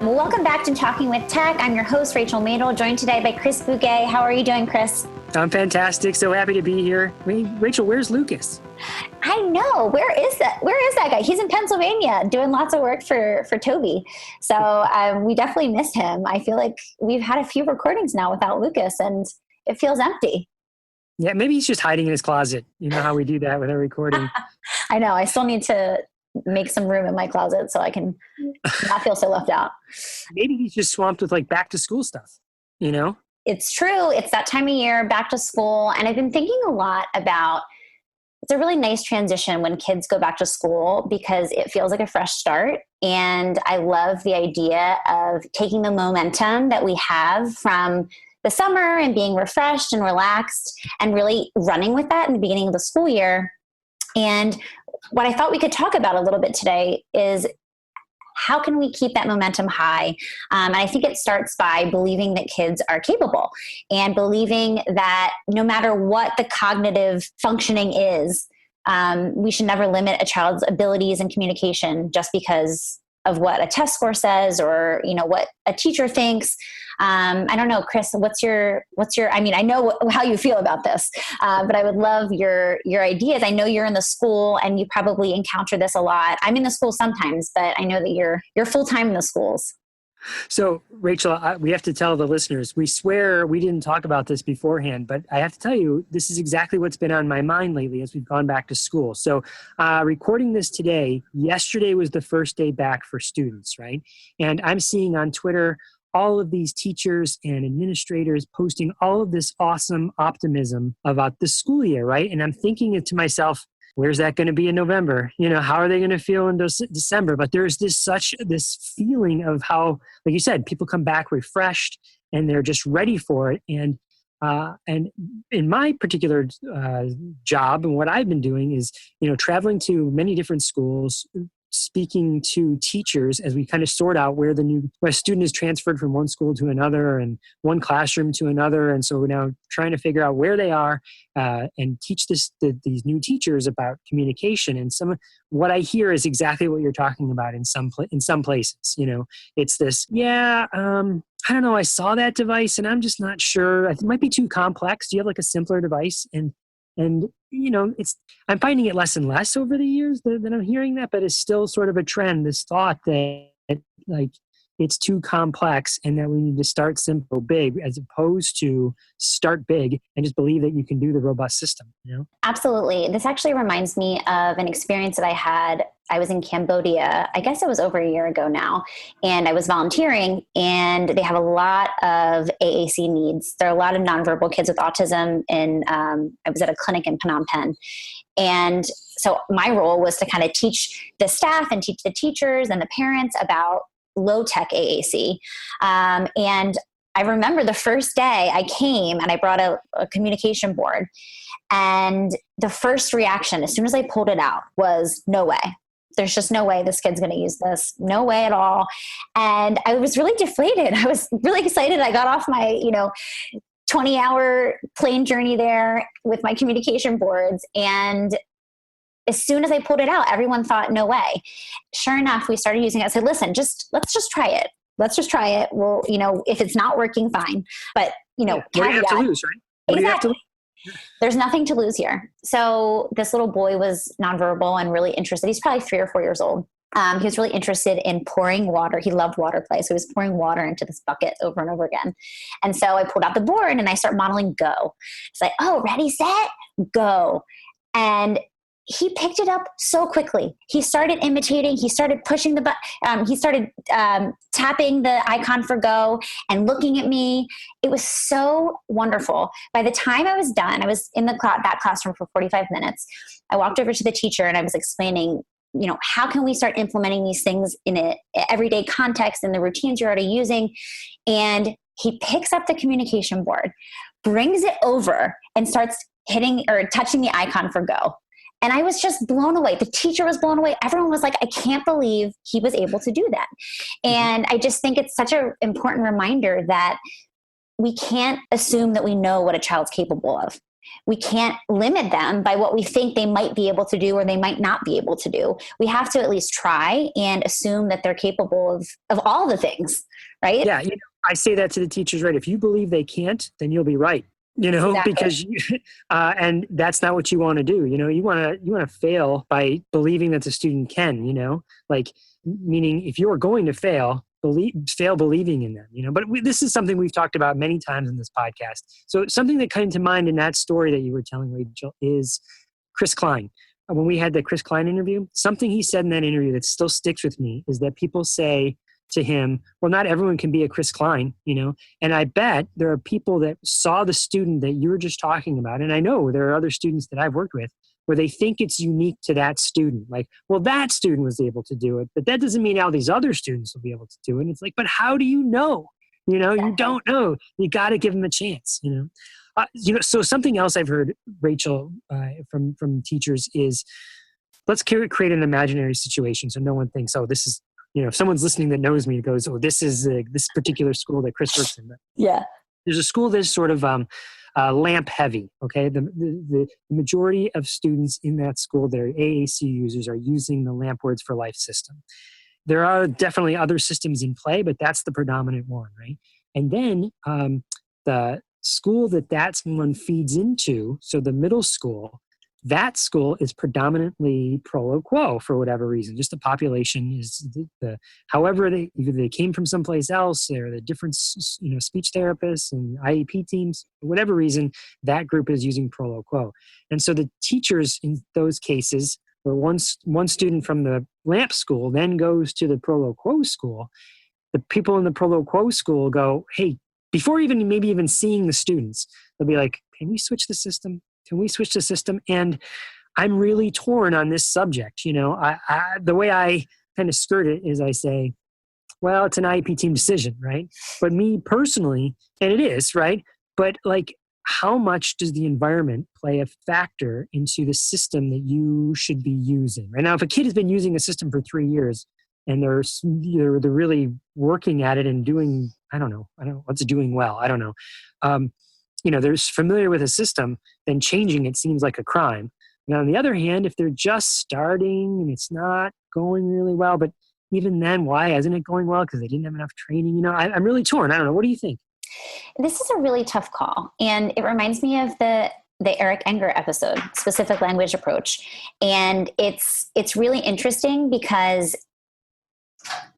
Well, welcome back to Talking with Tech. I'm your host, Rachel Madel, joined today by Chris Bouguet. How are you doing, Chris? I'm fantastic. So happy to be here. Rachel, where's Lucas? I know. Where is that guy? He's in Pennsylvania doing lots of work for Toby. So we definitely miss him. I feel like we've had a few recordings now without Lucas and it feels empty. Yeah, maybe he's just hiding in his closet. You know how we do that with our recording. I know. I still need to make some room in my closet so I can not feel so left out. Maybe he's just swamped with like back to school stuff, you know? It's true. It's that time of year, back to school. And I've been thinking a lot about, it's a really nice transition when kids go back to school because it feels like a fresh start. And I love the idea of taking the momentum that we have from the summer and being refreshed and relaxed and really running with that in the beginning of the school year. And what I thought we could talk about a little bit today is how can we keep that momentum high? And I think it starts by believing that kids are capable and believing that no matter what the cognitive functioning is, we should never limit a child's abilities and communication just because of what a test score says or, you know, what a teacher thinks. I don't know, Chris, what's your, I mean, I know how you feel about this, but I would love your ideas. I know you're in the school and you probably encounter this a lot. I'm in the school sometimes, but I know that you're full-time in the schools. So, Rachel, we have to tell the listeners, we swear we didn't talk about this beforehand, but I have to tell you, this is exactly what's been on my mind lately as we've gone back to school. So recording this today, yesterday was the first day back for students, right? And I'm seeing on Twitter all of these teachers and administrators posting all of this awesome optimism about the school year, right? And I'm thinking to myself, where's that going to be in November? You know, how are they going to feel in December? But there's this feeling of how, like you said, people come back refreshed and they're just ready for it. And in my particular job and what I've been doing is, you know, traveling to many different schools, speaking to teachers as we kind of sort out where a student is transferred from one school to another and one classroom to another. And so we're now trying to figure out where they are and teach these new teachers about communication. And what I hear is exactly what you're talking about in some places. You know, it's this, I don't know, I saw that device and I'm just not sure. It might be too complex. Do you have like a simpler device? And you know, I'm finding it less and less over the years that I'm hearing that, but it's still sort of a trend, this thought that like it's too complex and that we need to start simple, big, as opposed to start big and just believe that you can do the robust system, you know? Absolutely. This actually reminds me of an experience that I had. I was in Cambodia, I guess it was over a year ago now, and I was volunteering, and they have a lot of AAC needs. There are a lot of nonverbal kids with autism, and I was at a clinic in Phnom Penh. And so my role was to kind of teach the staff and teach the teachers and the parents about low-tech AAC. And I remember the first day I came and I brought a communication board, and the first reaction, as soon as I pulled it out, was no way. There's just no way this kid's going to use this. No way at all. And I was really deflated. I was really excited. I got off my, 20-hour plane journey there with my communication boards. And as soon as I pulled it out, everyone thought, no way. Sure enough, we started using it. I said, listen, let's just try it. Let's just try it. Well, if it's not working, fine. But, what do you have to lose, right? What do you have to lose? There's nothing to lose here. So this little boy was nonverbal and really interested. He's probably 3 or 4 years old. He was really interested in pouring water. He loved water play. So he was pouring water into this bucket over and over again. And so I pulled out the board and I start modeling go. It's like, oh, ready, set, go. And he picked it up so quickly. He started imitating. He started pushing the button. He started tapping the icon for go and looking at me. It was so wonderful. By the time I was done, I was in that classroom for 45 minutes. I walked over to the teacher and I was explaining, how can we start implementing these things in an everyday context in the routines you're already using? And he picks up the communication board, brings it over, and starts hitting or touching the icon for go. And I was just blown away. The teacher was blown away. Everyone was like, I can't believe he was able to do that. And I just think it's such an important reminder that we can't assume that we know what a child's capable of. We can't limit them by what we think they might be able to do or they might not be able to do. We have to at least try and assume that they're capable of all the things, right? Yeah, I say that to the teachers, right? If you believe they can't, then you'll be right. Exactly. Because and that's not what you want to do. You want to fail by believing that the student can. Like, meaning if you are going to fail believing in them. But this is something we've talked about many times in this podcast. So something that came to mind in that story that you were telling, Rachel, is Chris Klein. When we had the Chris Klein interview, something he said in that interview that still sticks with me is that people say to him, well, not everyone can be a Chris Klein, and I bet there are people that saw the student that you were just talking about. And I know there are other students that I've worked with where they think it's unique to that student. Like, well, that student was able to do it, but that doesn't mean all these other students will be able to do it. And it's like, but how do you know? You don't know. You got to give them a chance, So something else I've heard, Rachel, from teachers is, let's create an imaginary situation so no one thinks, oh, this is, if someone's listening that knows me goes, oh, this is this particular school that Chris works in. But yeah. There's a school that's sort of lamp heavy, okay? The majority of students in that school, their AAC users, are using the Lamp Words for Life system. There are definitely other systems in play, but that's the predominant one, right? And then the school that one feeds into, so the middle school, that school is predominantly pro quo for whatever reason. Just the population is however either they came from someplace else, or the different speech therapists and IEP teams, for whatever reason, that group is using pro quo. And so the teachers in those cases, where one student from the LAMP school then goes to the pro quo school, the people in the pro quo school go, hey, before maybe even seeing the students, they'll be like, can we switch the system? Can we switch the system? And I'm really torn on this subject. The way I kind of skirt it is I say, well, it's an IEP team decision, right? But me personally, and it is, right? But like, how much does the environment play a factor into the system that you should be using? Right now, if a kid has been using a system for 3 years and they're really working at it and doing, I don't know what's doing well. I don't know. They're familiar with a system, then changing it seems like a crime. And on the other hand, if they're just starting and it's not going really well, but even then, why isn't it going well? Because they didn't have enough training. I'm really torn. I don't know. What do you think? This is a really tough call. And it reminds me of the Eric Enger episode, Specific Language Approach. And it's really interesting because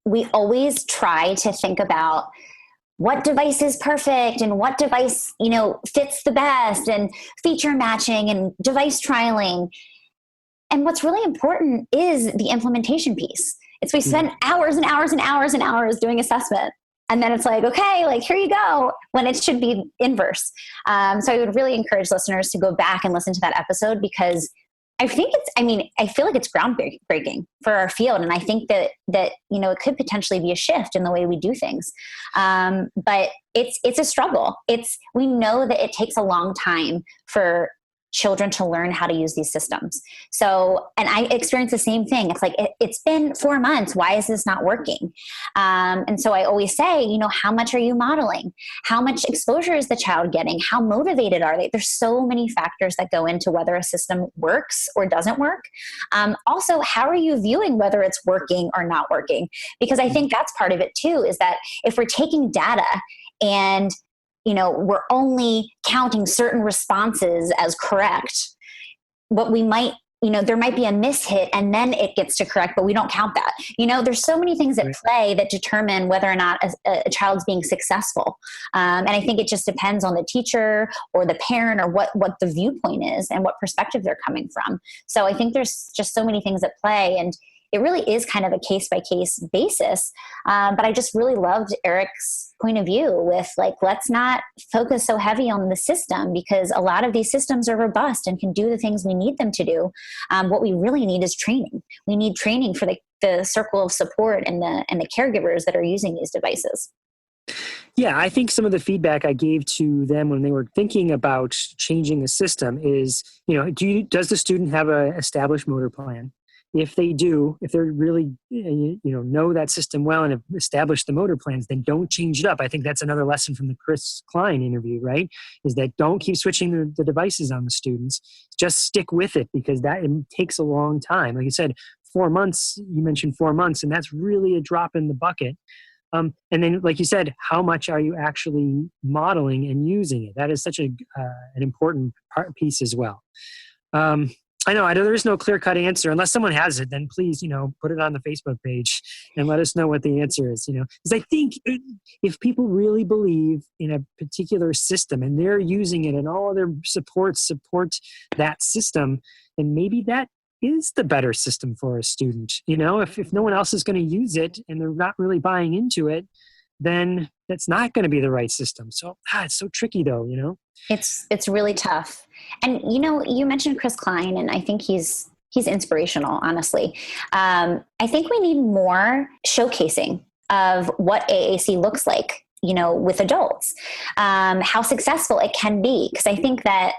we always try to think about what device is perfect and what device, fits the best, and feature matching and device trialing. And what's really important is the implementation piece. We spend hours and hours and hours and hours doing assessment. And then it's like, okay, like, here you go, when it should be inverse. So I would really encourage listeners to go back and listen to that episode, because I feel like it's groundbreaking for our field. And I think that it could potentially be a shift in the way we do things. But it's a struggle. We know that it takes a long time for children to learn how to use these systems. So, and I experienced the same thing. It's like, it's been 4 months. Why is this not working? And so I always say, how much are you modeling? How much exposure is the child getting? How motivated are they? There's so many factors that go into whether a system works or doesn't work. Also, how are you viewing whether it's working or not working? Because I think that's part of it too, is that if we're taking data and we're only counting certain responses as correct, but we might, there might be a mishit and then it gets to correct, but we don't count that. There's so many things at play that determine whether or not a child's being successful. And I think it just depends on the teacher or the parent, or what the viewpoint is and what perspective they're coming from. So I think there's just so many things at play, and it really is kind of a case-by-case basis. But I just really loved Eric's point of view with, like, let's not focus so heavy on the system, because a lot of these systems are robust and can do the things we need them to do. What we really need is training. We need training for the circle of support and the caregivers that are using these devices. Yeah, I think some of the feedback I gave to them when they were thinking about changing the system is, does the student have an established motor plan? if they do, if they're really, know that system well and have established the motor plans, then don't change it up. I think that's another lesson from the Chris Klein interview, right? Is that don't keep switching the devices on the students. Just stick with it, because it takes a long time. Like you said, 4 months, you mentioned 4 months, and that's really a drop in the bucket. And then, like you said, how much are you actually modeling and using it? That is such an important piece as well. I know there is no clear-cut answer. Unless someone has it, then please, put it on the Facebook page and let us know what the answer is, Because I think if people really believe in a particular system and they're using it and all their support that system, then maybe that is the better system for a student. If no one else is going to use it and they're not really buying into it, then that's not going to be the right system. So it's so tricky though, It's really tough. And, you mentioned Chris Klein, and I think he's inspirational, honestly. I think we need more showcasing of what AAC looks like, with adults, how successful it can be. Because I think that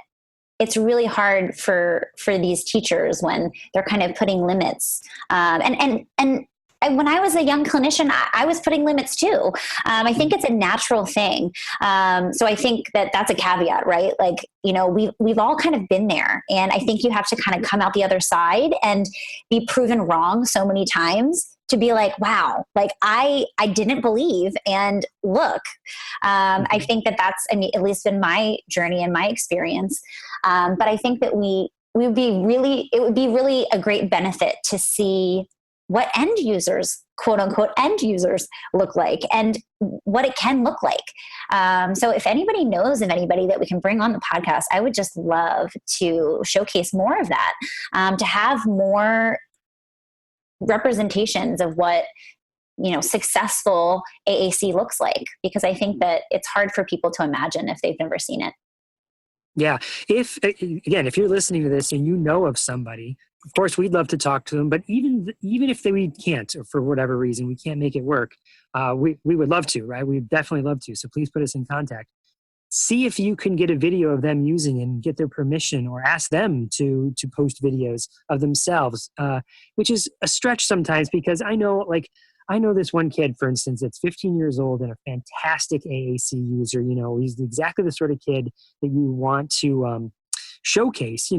it's really hard for these teachers when they're kind of putting limits. And when I was a young clinician, I was putting limits too. I think it's a natural thing. So I think that's a caveat, right? Like, we've all kind of been there, and I think you have to kind of come out the other side and be proven wrong so many times to be like, wow, like I didn't believe, and look. I think that's, at least been my journey and my experience. But I think that it would be really a great benefit to see what end users, quote unquote, end users look like and what it can look like. So if anybody knows of anybody that we can bring on the podcast, I would just love to showcase more of that, to have more representations of what, successful AAC looks like, because I think that it's hard for people to imagine if they've never seen it. Yeah. If you're listening to this and you know of somebody, of course, we'd love to talk to them, but even if we can't, or for whatever reason, we can't make it work, we would love to, right? We'd definitely love to. So please put us in contact. See if you can get a video of them using it and get their permission, or ask them to post videos of themselves, which is a stretch sometimes, because I know this one kid, for instance, that's 15 years old and a fantastic AAC user. He's exactly the sort of kid that you want to showcase,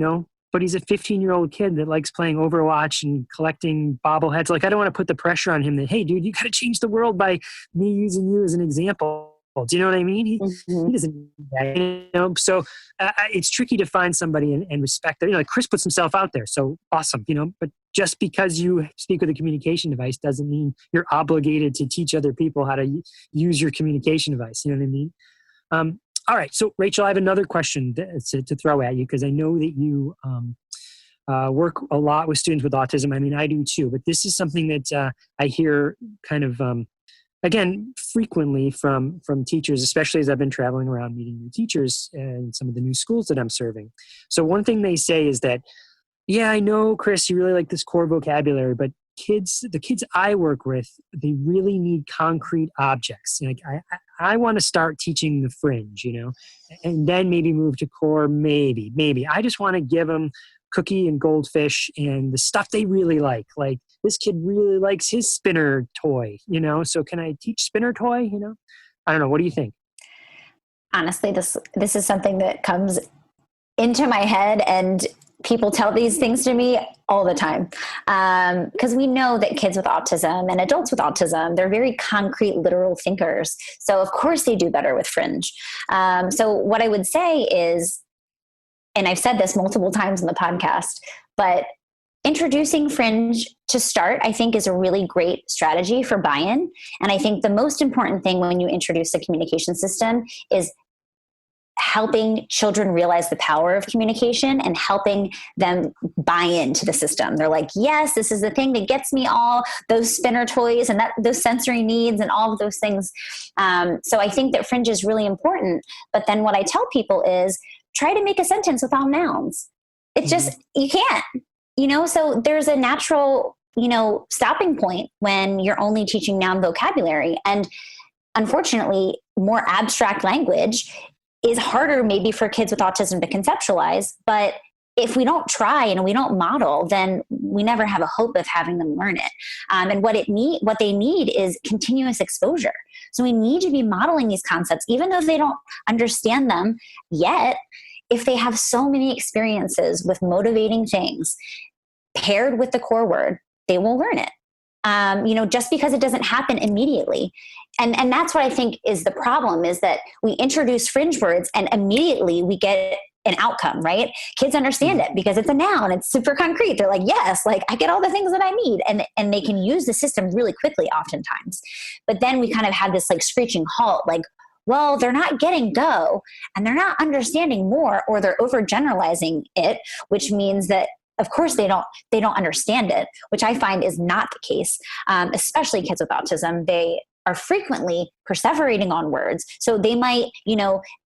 but he's a 15-year-old kid that likes playing Overwatch and collecting bobbleheads. Like, I don't want to put the pressure on him that, hey, dude, you got to change the world by me using you as an example. Do you know what I mean? He doesn't do that, So it's tricky to find somebody and respect that. Like Chris puts himself out there, so awesome, but just because you speak with a communication device doesn't mean you're obligated to teach other people how to use your communication device. You know what I mean? All right. So Rachel, I have another question to throw at you, because I know that you work a lot with students with autism. I mean, I do too, but this is something that I hear kind of, again, frequently from teachers, especially as I've been traveling around meeting new teachers and some of the new schools that I'm serving. So one thing they say is that, yeah, I know, Chris, you really like this core vocabulary, but the kids I work with, they really need concrete objects. Like I want to start teaching the fringe, and then maybe move to core. Maybe I just want to give them cookie and goldfish and the stuff they really like. Like this kid really likes his spinner toy, so can I teach spinner toy? I don't know. What do you think? Honestly, this is something that comes into my head, and people tell these things to me all the time. Because we know that kids with autism and adults with autism, they're very concrete, literal thinkers. So of course they do better with fringe. So what I would say is, and I've said this multiple times in the podcast, but introducing fringe to start, I think, is a really great strategy for buy-in. And I think the most important thing when you introduce a communication system is helping children realize the power of communication and helping them buy into the system. They're like, yes, this is the thing that gets me all those spinner toys and those sensory needs and all of those things. So I think that fringe is really important. But then what I tell people is try to make a sentence without nouns. It's just, you can't, so there's a natural, stopping point when you're only teaching noun vocabulary. And unfortunately, more abstract language is harder maybe for kids with autism to conceptualize, but if we don't try and we don't model, then we never have a hope of having them learn it. And what they need is continuous exposure. So we need to be modeling these concepts, even though they don't understand them yet. If they have so many experiences with motivating things paired with the core word, they will learn it. Just because it doesn't happen immediately. And that's what I think is the problem, is that we introduce fringe words and immediately we get an outcome, right? Kids understand it because it's a noun. It's super concrete. They're like, yes, like I get all the things that I need. And they can use the system really quickly oftentimes. But then we kind of have this like screeching halt, like, well, they're not getting go and they're not understanding more, or they're overgeneralizing it, which means that of course they don't understand it, which I find is not the case. Especially kids with autism, they are frequently perseverating on words. So they might,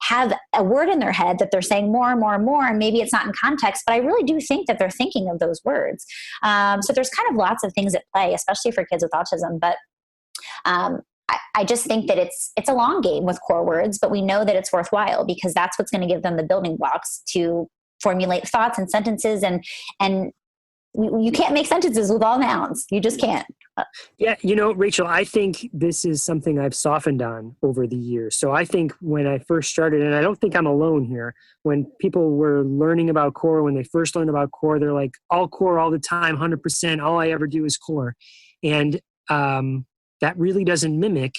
have a word in their head that they're saying more and more and more, and maybe it's not in context, but I really do think that they're thinking of those words. So there's kind of lots of things at play, especially for kids with autism. But I just think that it's a long game with core words, but we know that it's worthwhile because that's what's going to give them the building blocks to formulate thoughts and sentences, and you can't make sentences with all nouns. You just can't. Yeah, Rachel, I think this is something I've softened on over the years. So I think when I first started, and I don't think I'm alone here, when people were learning about core, when they first learned about core, they're like, all core all the time, 100%, all I ever do is core. And that really doesn't mimic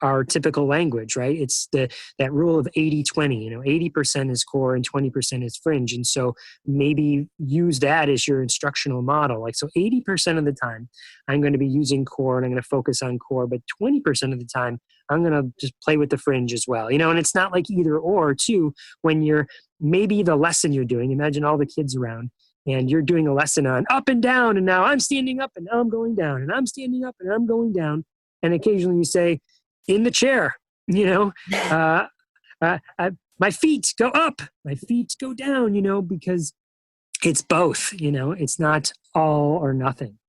our typical language, right? It's that rule of 80-20, 80% is core and 20% is fringe. And so maybe use that as your instructional model. Like, so 80% of the time I'm going to be using core and I'm going to focus on core, but 20% of the time I'm going to just play with the fringe as well. And it's not like either or too, when you're maybe the lesson you're doing, imagine all the kids around and you're doing a lesson on up and down. And now I'm standing up and now I'm going down and I'm standing up and I'm going down. And occasionally you say, in the chair, my feet go up, my feet go down, because it's both, it's not all or nothing.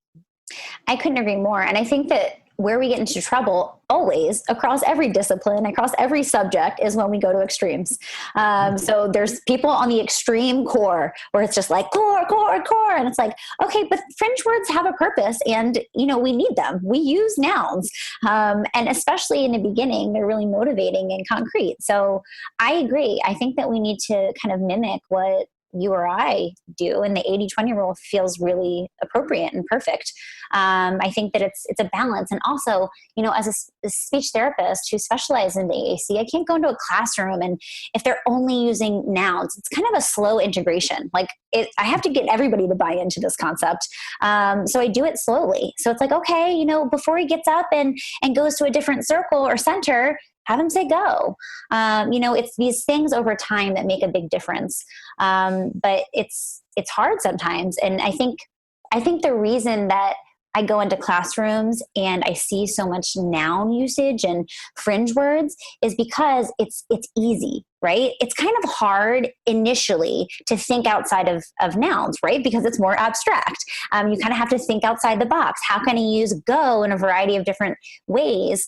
I couldn't agree more. And I think that where we get into trouble always across every discipline, across every subject, is when we go to extremes. So there's people on the extreme core where it's just like core, core, core. And it's like, okay, but fringe words have a purpose and, we need them. We use nouns. And especially in the beginning, they're really motivating and concrete. So I agree. I think that we need to kind of mimic what you or I do, and the 80-20 rule feels really appropriate and perfect. I think that it's a balance. And also, as a speech therapist who specializes in the AAC, I can't go into a classroom and if they're only using nouns, it's kind of a slow integration. Like I have to get everybody to buy into this concept. So I do it slowly. So it's like, okay, before he gets up and goes to a different circle or center, have them say go. It's these things over time that make a big difference. But it's hard sometimes. And I think the reason that I go into classrooms and I see so much noun usage and fringe words is because it's easy, right? It's kind of hard initially to think outside of nouns, right? Because it's more abstract. You kind of have to think outside the box. How can I use go in a variety of different ways?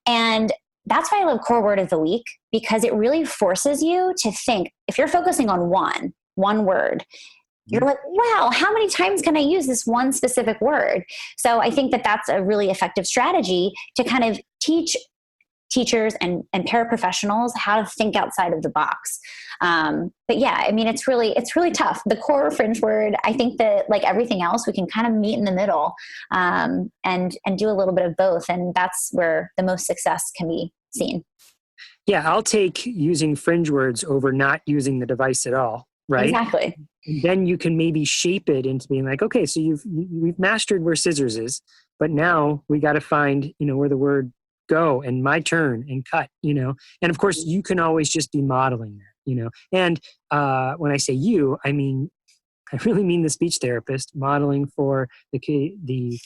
And that's why I love Core Word of the Week, because it really forces you to think. If you're focusing on one word, you're like, wow, how many times can I use this one specific word? So I think that that's a really effective strategy to kind of teach teachers and paraprofessionals how to think outside of the box. But yeah, I mean, it's really tough. The core fringe word, I think that like everything else, we can kind of meet in the middle and do a little bit of both. And that's where the most success can be seen. Yeah, I'll take using fringe words over not using the device at all, right? Exactly. And then you can maybe shape it into being like, okay, so we've mastered where scissors is, but now we got to find, where the word go and my turn and cut, and of course you can always just be modeling that, and when I say I really mean the speech therapist modeling for the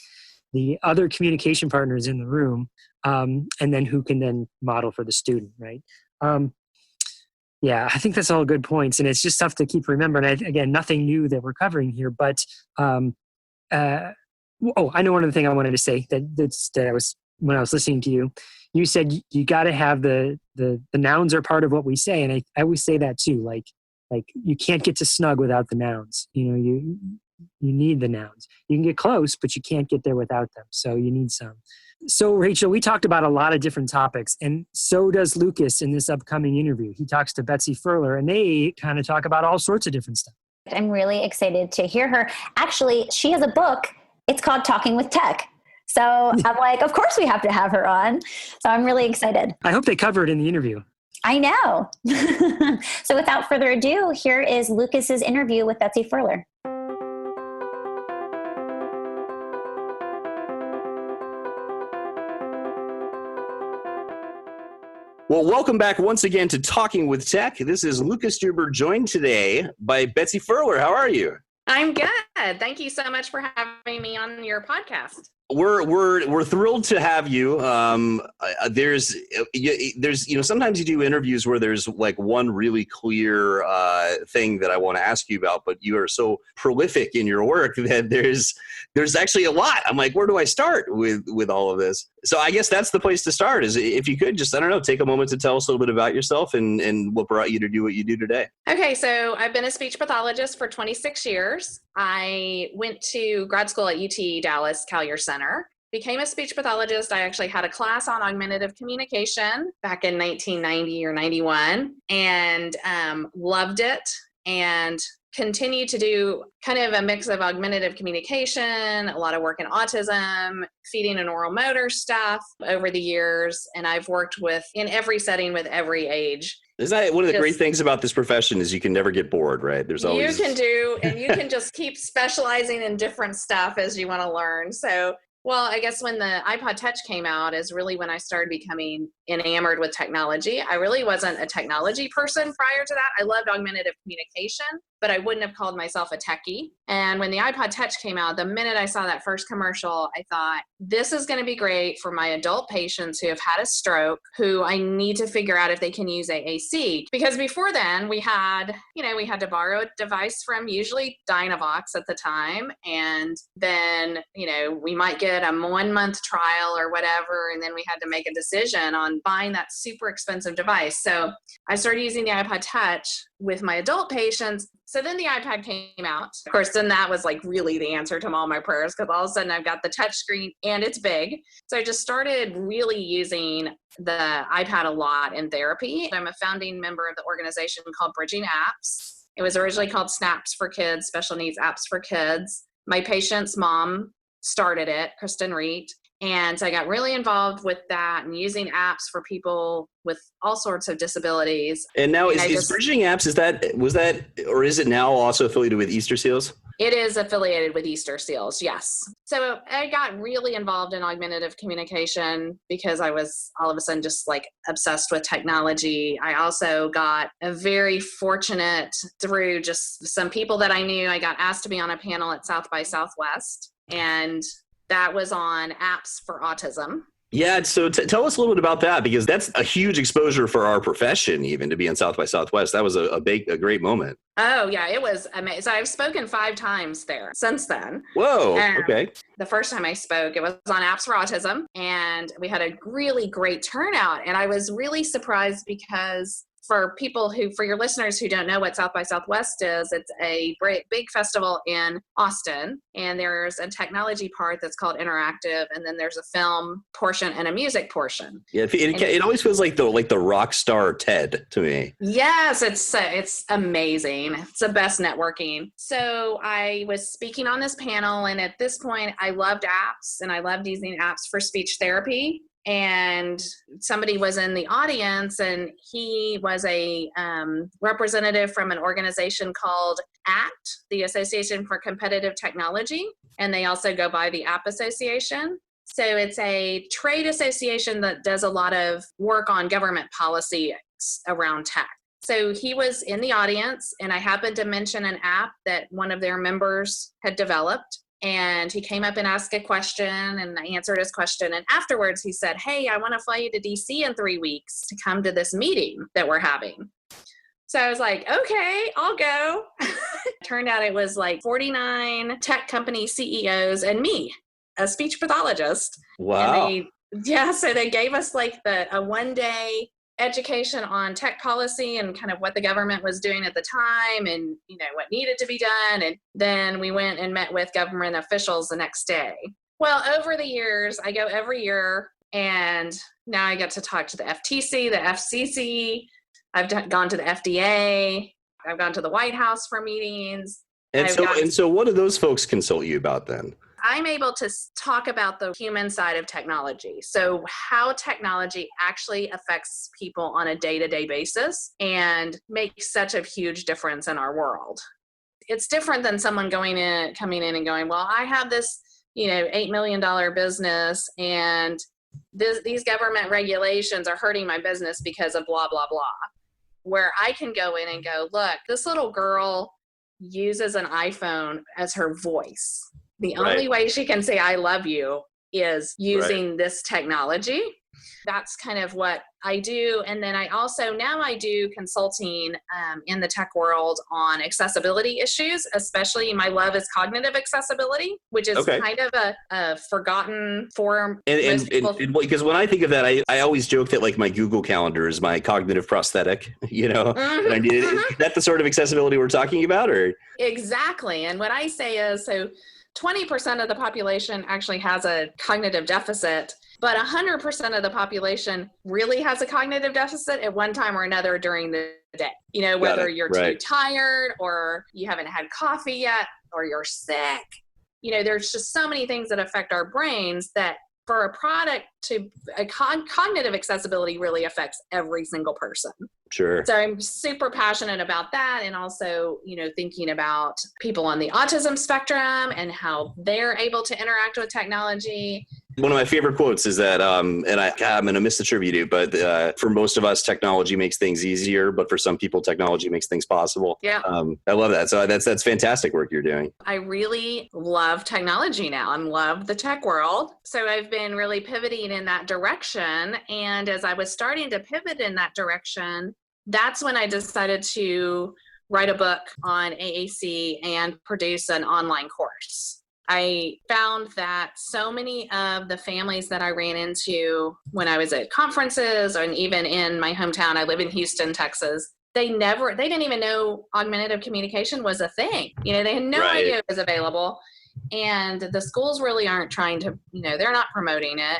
other communication partners in the room, and then who can then model for the student, right? Yeah, I think that's all good points, and it's just tough to keep remembering. Again, nothing new that we're covering here, but I know one other thing I wanted to say that I was, when I was listening to you, you said you got to have the nouns are part of what we say, and I always say that too. Like Like you can't get to snug without the nouns. You need the nouns. You can get close, but you can't get there without them. So you need some. So Rachel, we talked about a lot of different topics, and so does Lucas in this upcoming interview. He talks to Betsy Furler, and they kind of talk about all sorts of different stuff. I'm really excited to hear her. Actually, she has a book. It's called Talking with Tech. So I'm like, of course we have to have her on. So I'm really excited. I hope they cover it in the interview. I know. So without further ado, here is Lucas's interview with Betsy Furler. Well, welcome back once again to Talking with Tech. This is Lucas Duber, joined today by Betsy Furler. How are you? I'm good. Thank you so much for having me on your podcast. We're thrilled to have you. There's sometimes you do interviews where there's like one really clear thing that I want to ask you about, but you are so prolific in your work that there's actually a lot. I'm like, where do I start with all of this? So I guess that's the place to start. Is if you could just, I don't know, take a moment to tell us a little bit about yourself and what brought you to do what you do today. Okay, so I've been a speech pathologist for 26 years. I went to grad school at UT Dallas Collier Center, became a speech pathologist. I actually had a class on augmentative communication back in 1990 or 91 and loved it, and continue to do kind of a mix of augmentative communication, a lot of work in autism, feeding and oral motor stuff over the years. And I've worked in every setting with every age. Isn't that one of the great things about this profession is you can never get bored, right? There's always... You can just keep specializing in different stuff as you want to learn. So, well, I guess when the iPod Touch came out is really when I started becoming enamored with technology. I really wasn't a technology person prior to that. I loved augmentative communication, but I wouldn't have called myself a techie. And when the iPod Touch came out, the minute I saw that first commercial, I thought, this is going to be great for my adult patients who have had a stroke, who I need to figure out if they can use AAC. Because before then, we had to borrow a device from usually Dynavox at the time. And then, we might get a 1 month trial or whatever. And then we had to make a decision on buying that super expensive device. So I started using the iPod Touch with my adult patients. So then the iPad came out. Of course, then that was like really the answer to all my prayers, because all of a sudden I've got the touch screen and it's big. So I just started really using the iPad a lot in therapy. I'm a founding member of the organization called Bridging Apps. It was originally called SNAPS for Kids, Special Needs Apps for Kids. My patient's mom started it, Kristen Reed. And so I got really involved with that and using apps for people with all sorts of disabilities. And now is Bridging Apps, or is it now also affiliated with Easter Seals? It is affiliated with Easter Seals, yes. So I got really involved in augmentative communication because I was all of a sudden just like obsessed with technology. I also got very fortunate through just some people that I knew. I got asked to be on a panel at South by Southwest, and that was on apps for autism. Yeah, so tell us a little bit about that, because that's a huge exposure for our profession, even to be on South by Southwest. That was a great moment. Oh, yeah, it was amazing. So I've spoken 5 times there since then. Whoa, okay. The first time I spoke, it was on apps for autism, and we had a really great turnout. And I was really surprised because for your listeners who don't know what South by Southwest is, it's a big festival in Austin, and there's a technology part that's called interactive, and then there's a film portion and a music portion. Yeah, it always feels like the rock star TED to me. Yes, it's amazing. It's the best networking. So I was speaking on this panel, and at this point, I loved apps, and I loved using apps for speech therapy. And somebody was in the audience, and he was a representative from an organization called ACT, the Association for Competitive Technology, and they also go by the App Association. So it's a trade association that does a lot of work on government policy around tech. So he was in the audience, and I happened to mention an app that one of their members had developed. And he came up and asked a question, and I answered his question. And afterwards he said, hey, I want to fly you to DC in 3 weeks to come to this meeting that we're having. So I was like, okay, I'll go. Turned out it was like 49 tech company CEOs and me, a speech pathologist. Wow. So they gave us like a 1-day education on tech policy and kind of what the government was doing at the time and, what needed to be done. And then we went and met with government officials the next day. Well, over the years, I go every year, and now I get to talk to the FTC, the FCC. I've gone to the FDA. I've gone to the White House for meetings. And so what do those folks consult you about then? I'm able to talk about the human side of technology. So how technology actually affects people on a day-to-day basis and makes such a huge difference in our world. It's different than someone coming in and going, well, I have this, $8 million business, and these government regulations are hurting my business because of blah, blah, blah. Where I can go in and go, look, this little girl uses an iPhone as her voice. The only way she can say I love you is using this technology. That's kind of what I do. And then I do consulting in the tech world on accessibility issues, especially my love is cognitive accessibility, which is kind of a forgotten form. And because when I think of that, I always joke that like my Google Calendar is my cognitive prosthetic, Mm-hmm, and I need it. Is that the sort of accessibility we're talking about, or? Exactly. And what I say is, 20% of the population actually has a cognitive deficit, but 100% of the population really has a cognitive deficit at one time or another during the day. Whether you're too tired or you haven't had coffee yet or you're sick. There's just so many things that affect our brains that for a product to cognitive accessibility really affects every single person. Sure. So I'm super passionate about that, and also, thinking about people on the autism spectrum and how they're able to interact with technology. One of my favorite quotes is that, I'm going to misattribute it, but for most of us, technology makes things easier, but for some people, technology makes things possible. Yeah. I love that. So that's fantastic work you're doing. I really love technology now. I love the tech world. So I've been really pivoting in that direction. And as I was starting to pivot in that direction, that's when I decided to write a book on AAC and produce an online course. I found that so many of the families that I ran into when I was at conferences and even in my hometown, I live in Houston, Texas, they didn't even know augmentative communication was a thing. They had no idea it was available. And the schools really aren't trying to, they're not promoting it.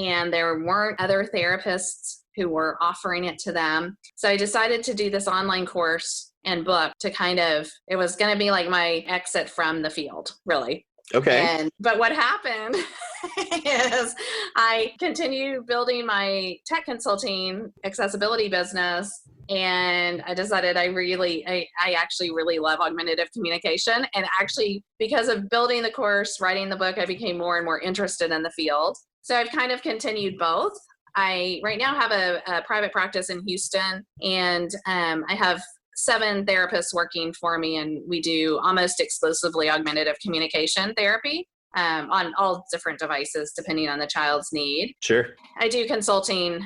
And there weren't other therapists who were offering it to them. So I decided to do this online course and book to it was going to be like my exit from the field, really. Okay. But what happened is I continued building my tech consulting accessibility business, and I decided I actually really love augmentative communication. And actually, because of building the course, writing the book, I became more and more interested in the field. So I've kind of continued both. I right now have a private practice in Houston, and I have 7 therapists working for me, and we do almost exclusively augmentative communication therapy on all different devices depending on the child's need. Sure. I do consulting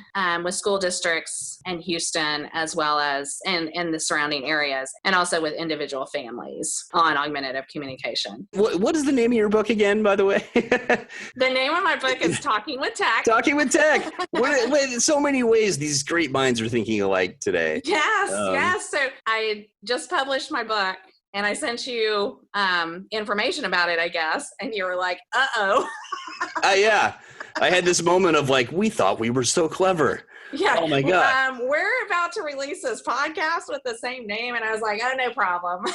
with school districts in Houston as well as in the surrounding areas, and also with individual families on augmentative communication. What is the name of your book again, by the way? The name of my book is Talking with Tech. Talking with Tech. In so many ways, these great minds are thinking alike today. Yes. So I just published my book, and I sent you information about it, I guess. And you were like, uh-oh. Yeah. I had this moment of like, we thought we were so clever. Yeah. Oh my God. We're about to release this podcast with the same name. And I was like, oh, no problem.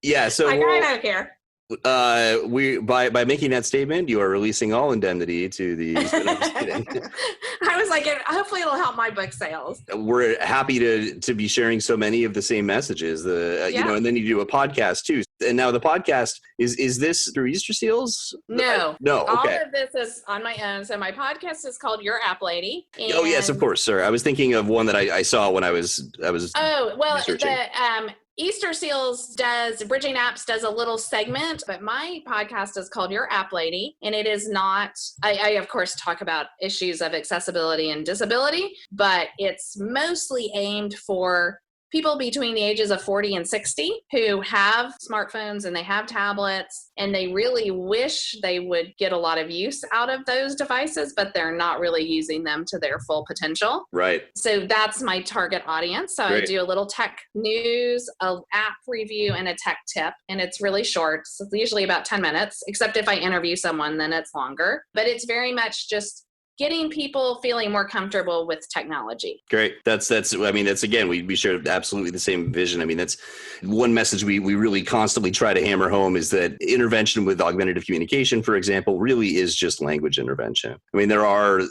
Yeah. So I don't care. By making that statement, you are releasing all indemnity to the. I was like, hopefully it'll help my book sales. We're happy to be sharing so many of the same messages. And then you do a podcast too. And now the podcast is this through Easter Seals? No. Okay. All of this is on my own. So my podcast is called Your App Lady. Oh yes, of course, sir. I was thinking of one that I saw when I was. Oh well, researching. Easter Seals Bridging Apps does a little segment, but my podcast is called Your App Lady, and it is not, I of course talk about issues of accessibility and disability, but it's mostly aimed for people between the ages of 40 and 60 who have smartphones and they have tablets, and they really wish they would get a lot of use out of those devices, but they're not really using them to their full potential. Right. So that's my target audience. So Great. I do a little tech news, an app review, and a tech tip. And it's really short. So it's usually about 10 minutes, except if I interview someone, then it's longer. But it's very much just getting people feeling more comfortable with technology. Great. That's again, we share absolutely the same vision. I mean, that's one message we really constantly try to hammer home, is that intervention with augmentative communication, for example, really is just language intervention. I mean, there are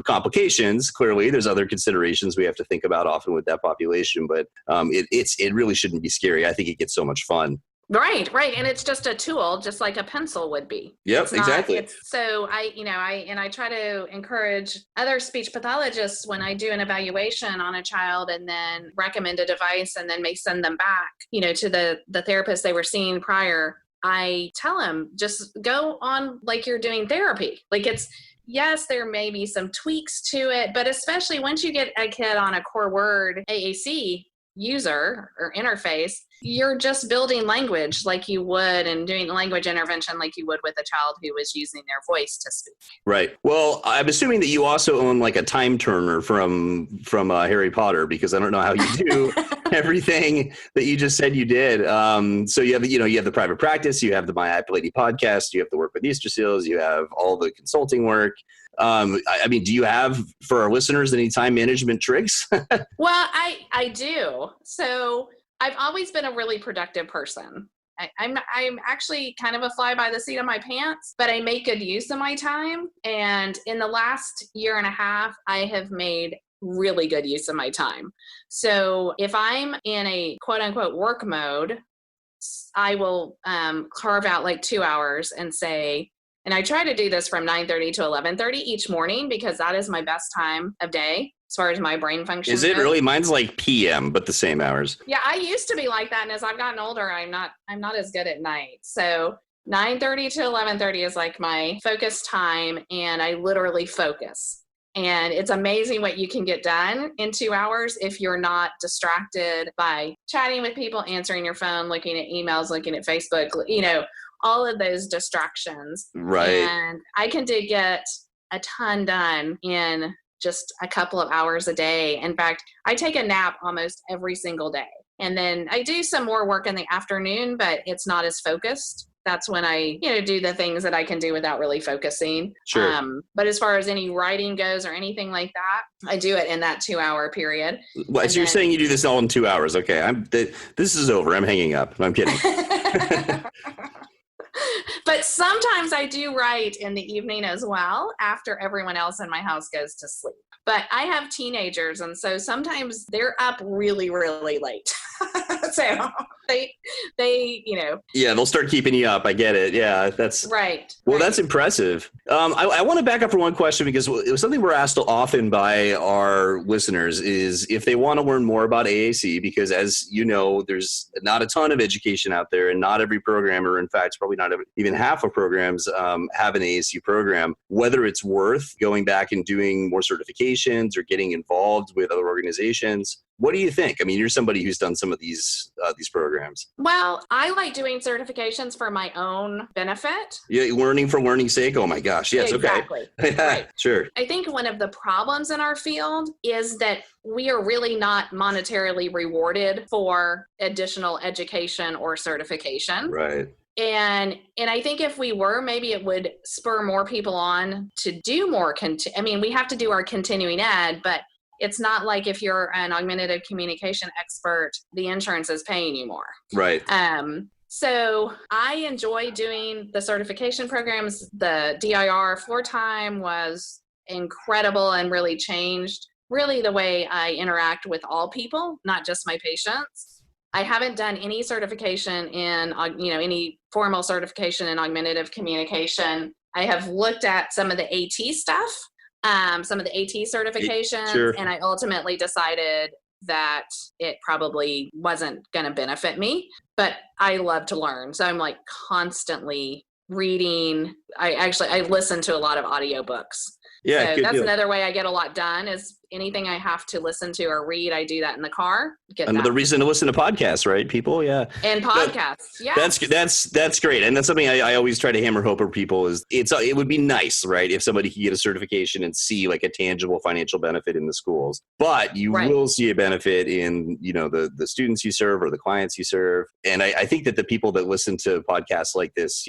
complications. Clearly, there's other considerations we have to think about often with that population, but it really shouldn't be scary. I think it gets so much fun. Right. And it's just a tool, just like a pencil would be. Yep, exactly. So I try to encourage other speech pathologists when I do an evaluation on a child and then recommend a device and then may send them back, to the therapist they were seeing prior. I tell them, just go on like you're doing therapy. Like yes, there may be some tweaks to it, but especially once you get a kid on a core word AAC user or interface, you're just building language like you would and doing language intervention like you would with a child who was using their voice to speak. Right. Well, I'm assuming that you also own like a time turner from Harry Potter, because I don't know how you do everything that you just said you did. So you have the private practice, you have the My Happy Lady podcast, you have the work with Easter Seals, you have all the consulting work. Do you have, for our listeners, any time management tricks? Well, I do. So I've always been a really productive person. I'm actually kind of a fly by the seat of my pants, but I make good use of my time. And in the last year and a half, I have made really good use of my time. So if I'm in a quote unquote work mode, I will carve out like 2 hours and say, and I try to do this from 9:30 to 11:30 each morning, because that is my best time of day as far as my brain function. Is it really? Mine's like PM, but the same hours. Yeah, I used to be like that, and as I've gotten older, I'm not as good at night. So 9:30 to 11:30 is like my focus time, and I literally focus. And it's amazing what you can get done in 2 hours if you're not distracted by chatting with people, answering your phone, looking at emails, looking at Facebook, all of those distractions. Right. And I can get a ton done in just a couple of hours a day. In fact, I take a nap almost every single day. And then I do some more work in the afternoon, but it's not as focused. That's when I, do the things that I can do without really focusing. Sure. But as far as any writing goes or anything like that, I do it in that 2 hour period. Well, so you're saying you do this all in 2 hours. Okay. This is over. I'm hanging up. I'm kidding. But sometimes I do write in the evening as well, after everyone else in my house goes to sleep. But I have teenagers, and so sometimes they're up really, really late. So they Yeah, they'll start keeping you up. I get it. Yeah, that's right. Well, right. That's impressive. I want to back up for one question, because it was something we're asked often by our listeners, is if they want to learn more about AAC, because as you know, there's not a ton of education out there, and not every programmer, in fact, probably not even half of programs have an AAC program. Whether it's worth going back and doing more certifications or getting involved with other organizations. What do you think? I mean, you're somebody who's done some of these programs. Well, I like doing certifications for my own benefit. Yeah, learning for learning's sake. Oh my gosh. Yes. Exactly. Okay. Right. Sure. I think one of the problems in our field is that we are really not monetarily rewarded for additional education or certification. Right. And I think if we were, maybe it would spur more people on to do more. We have to do our continuing ed, but it's not like if you're an augmentative communication expert, the insurance is paying you more. Right. So I enjoy doing the certification programs. The DIR floor time was incredible and really changed really the way I interact with all people, not just my patients. I haven't done any certification in, any formal certification in augmentative communication. I have looked at some of the AT stuff, some of the AT certifications, sure. And I ultimately decided that it probably wasn't going to benefit me, but I love to learn. So I'm like constantly reading. I listen to a lot of audiobooks. Yeah, so that's another way I get a lot done is anything I have to listen to or read, I do that in the car. Another reason to listen to podcasts, right, people? Yeah. And podcasts. Yeah. That's great. And that's something I always try to hammer home for people is it would be nice, right, if somebody could get a certification and see like a tangible financial benefit in the schools. But you will see a benefit in, the students you serve or the clients you serve. And I think that the people that listen to podcasts like this,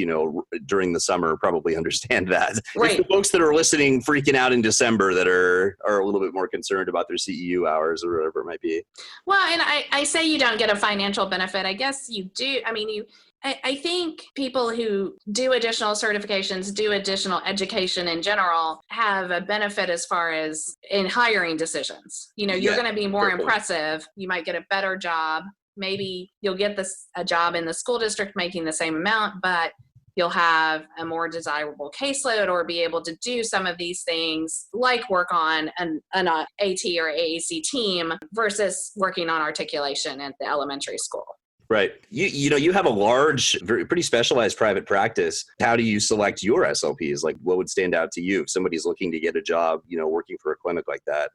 during the summer probably understand that. Right. It's the folks that are listening freaking out in December that are a little bit more concerned about their CEU hours or whatever it might be. Well, and I say you don't get a financial benefit. I guess you do. I mean, I think people who do additional certifications, do additional education in general, have a benefit as far as in hiring decisions. You're going to be more impressive. You might get a better job. Maybe you'll get a job in the school district making the same amount, but you'll have a more desirable caseload or be able to do some of these things like work on an AT or AAC team versus working on articulation at the elementary school. Right. You have a large, pretty specialized private practice. How do you select your SLPs? Like, what would stand out to you if somebody's looking to get a job, working for a clinic like that?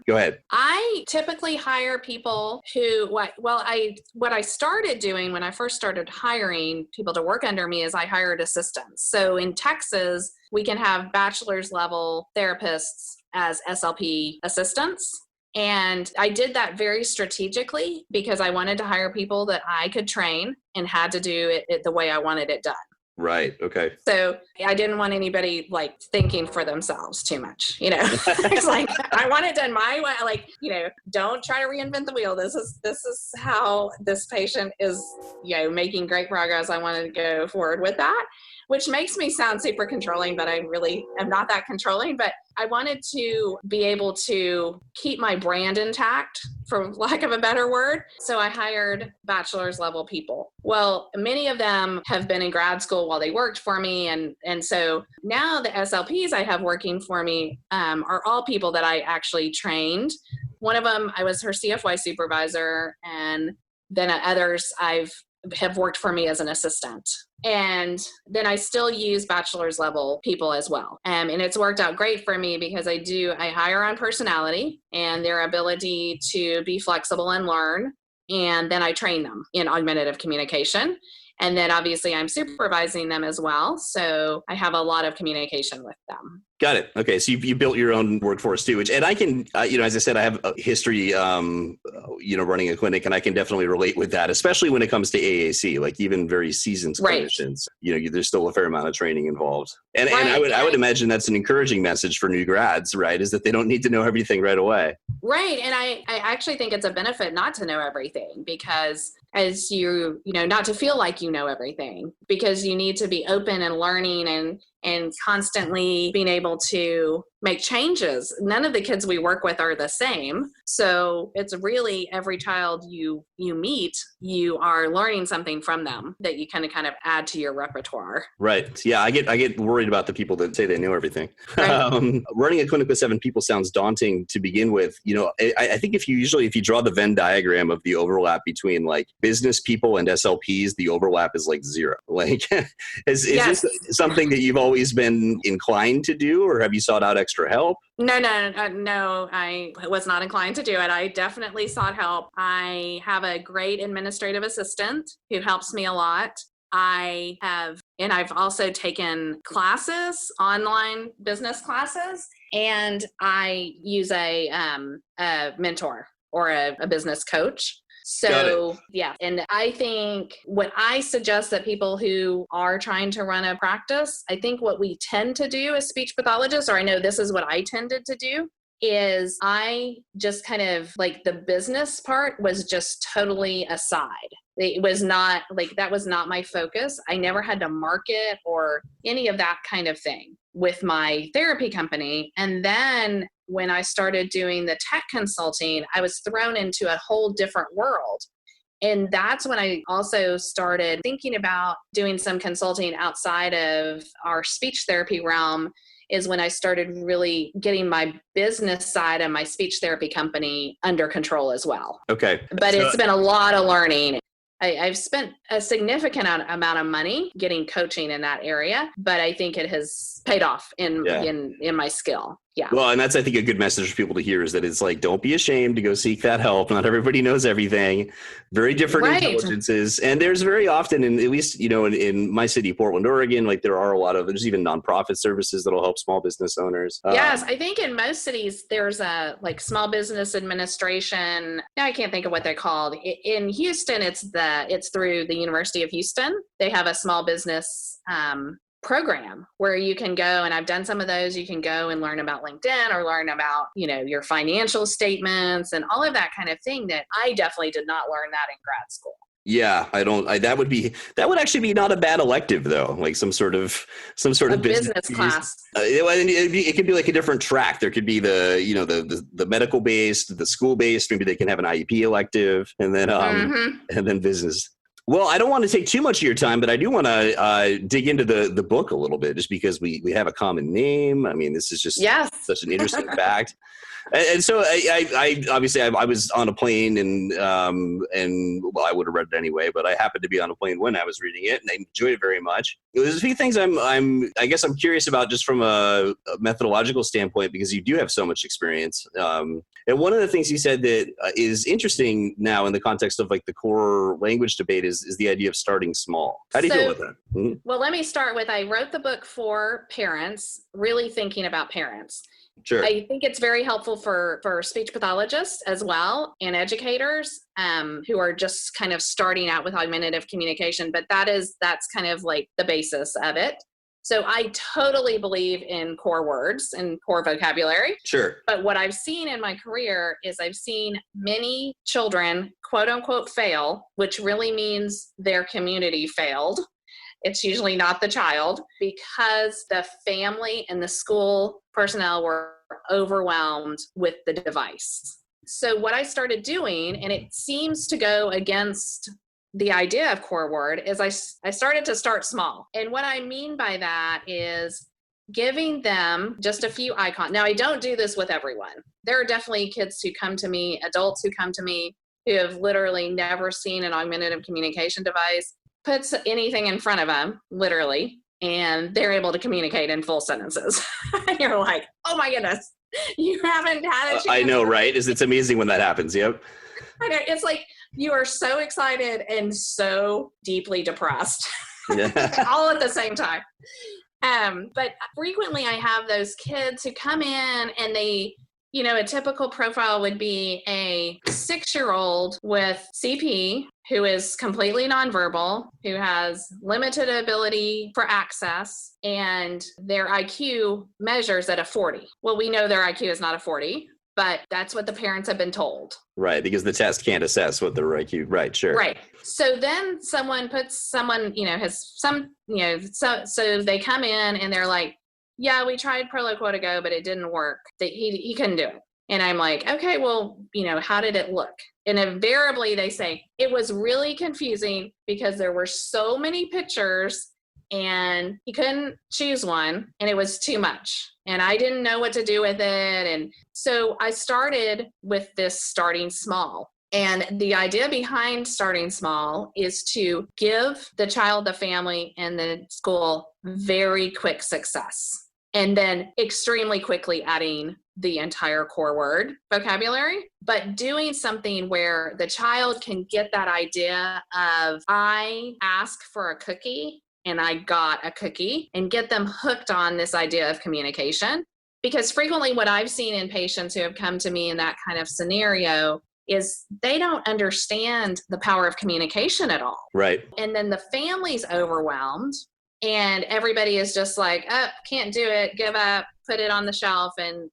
Go ahead. I typically hire people who, what I started doing when I first started hiring people to work under me is I hired assistants. So in Texas, we can have bachelor's level therapists as SLP assistants. And I did that very strategically because I wanted to hire people that I could train and had to do it the way I wanted it done. Right. Okay. So I didn't want anybody like thinking for themselves too much, It's like, I want it done my way. Like, don't try to reinvent the wheel. This is how this patient is, making great progress. I wanted to go forward with that, which makes me sound super controlling, but I really am not that controlling. But I wanted to be able to keep my brand intact, for lack of a better word. So I hired bachelor's level people. Well, many of them have been in grad school while they worked for me. And so now the SLPs I have working for me are all people that I actually trained. One of them, I was her CFY supervisor, and then others have worked for me as an assistant. And then I still use bachelor's level people as well. And it's worked out great for me because I hire on personality and their ability to be flexible and learn. And then I train them in augmentative communication. And then obviously I'm supervising them as well. So I have a lot of communication with them. Got it. Okay. So you built your own workforce too, and I can, as I said, I have a history, running a clinic, and I can definitely relate with that, especially when it comes to AAC, like even very seasoned clinicians, there's still a fair amount of training involved. And I would imagine that's an encouraging message for new grads, right? Is that they don't need to know everything right away. Right. And I actually think it's a benefit not to know everything because as not to feel like you know everything, because you need to be open and learning and constantly being able to make changes. None of the kids we work with are the same. So it's really every child you meet, you are learning something from them that you kind of add to your repertoire. Right. Yeah. I get worried about the people that say they know everything. Right. Running a clinic with 7 people sounds daunting to begin with. I think if you draw the Venn diagram of the overlap between like business people and SLPs, the overlap is like 0. Like, is this something that you've always been inclined to do, or have you sought out extra help? No, I was not inclined to do it. I definitely sought help. I have a great administrative assistant who helps me a lot. I've also taken classes, online business classes, and I use a mentor or a business coach. So yeah, and I think what I suggest that people who are trying to run a practice, I think what we tend to do as speech pathologists, or I know this is what I tended to do, is I just kind of like the business part was just totally aside. It was not like, that was not my focus. I never had to market or any of that kind of thing with my therapy company. And then when I started doing the tech consulting, I was thrown into a whole different world. And that's when I also started thinking about doing some consulting outside of our speech therapy realm, is when I started really getting my business side of my speech therapy company under control as well. Okay. But it's been a lot of learning. I've spent a significant amount of money getting coaching in that area, but I think it has paid off in my skill. Yeah. Well, and that's, I think, a good message for people to hear is that it's like, don't be ashamed to go seek that help. Not everybody knows everything. Very different Right. intelligences. And there's very often, at least, in my city, Portland, Oregon, like there are there's even nonprofit services that'll help small business owners. Yes. I think in most cities, there's a like small business administration. Now I can't think of what they're called. In Houston, it's through the University of Houston. They have a small business, program where you can go, and I've done some of those. You can go and learn about LinkedIn or learn about, your financial statements and all of that kind of thing that I definitely did not learn that in grad school. Yeah, that would actually be not a bad elective though, like some sort of business class. It could be like a different track. There could be the medical based, the school based. Maybe they can have an IEP elective, and then and then business. Well, I don't want to take too much of your time, but I do want to dig into the book a little bit, just because we have a common name. I mean, this is just such an interesting fact. And so I obviously I was on a plane and well, I would have read it anyway, but I happened to be on a plane when I was reading it, and I enjoyed it very much. There's a few things I guess I'm curious about just from a methodological standpoint, because you do have so much experience. And one of the things you said that is interesting now in the context of like the core language debate is the idea of starting small. How do you feel with that? Mm-hmm. Well, let me start with, I wrote the book for parents, really thinking about parents. Sure. I think it's very helpful for speech pathologists as well, and educators who are just kind of starting out with augmentative communication, but that's kind of like the basis of it. So I totally believe in core words and core vocabulary. Sure. But what I've seen in my career is I've seen many children, quote unquote, fail, which really means their community failed. It's usually not the child, because the family and the school personnel were overwhelmed with the device. So what I started doing, and it seems to go against the idea of core word, is I started to start small. And what I mean by that is giving them just a few icons. Now, I don't do this with everyone. There are definitely kids who come to me, adults who come to me, who have literally never seen an augmentative communication device, puts anything in front of them, literally, and they're able to communicate in full sentences. And you're like, oh my goodness, you haven't had a chance. I know, right? It's amazing when that happens. Yep. I know. It's like you are so excited and so deeply depressed, all at the same time. But frequently I have those kids who come in and they, a typical profile would be a 6-year-old with CP who is completely nonverbal, who has limited ability for access, and their IQ measures at a 40. Well, we know their IQ is not a 40, but that's what the parents have been told. Right, because the test can't assess what their IQ, right, sure. Right. So then someone has some, so they come in and they're like, yeah, we tried Prolo Quota Go, but it didn't work. He couldn't do it. And I'm like, okay, well, how did it look? And invariably they say, it was really confusing because there were so many pictures and he couldn't choose one and it was too much. And I didn't know what to do with it. And so I started with this starting small. And the idea behind starting small is to give the child, the family, and the school very quick success. And then extremely quickly adding the entire core word vocabulary, but doing something where the child can get that idea of, I asked for a cookie and I got a cookie, and get them hooked on this idea of communication. Because frequently what I've seen in patients who have come to me in that kind of scenario is they don't understand the power of communication at all. Right. And then the family's overwhelmed and everybody is just like, oh, can't do it, give up, put it on the shelf. And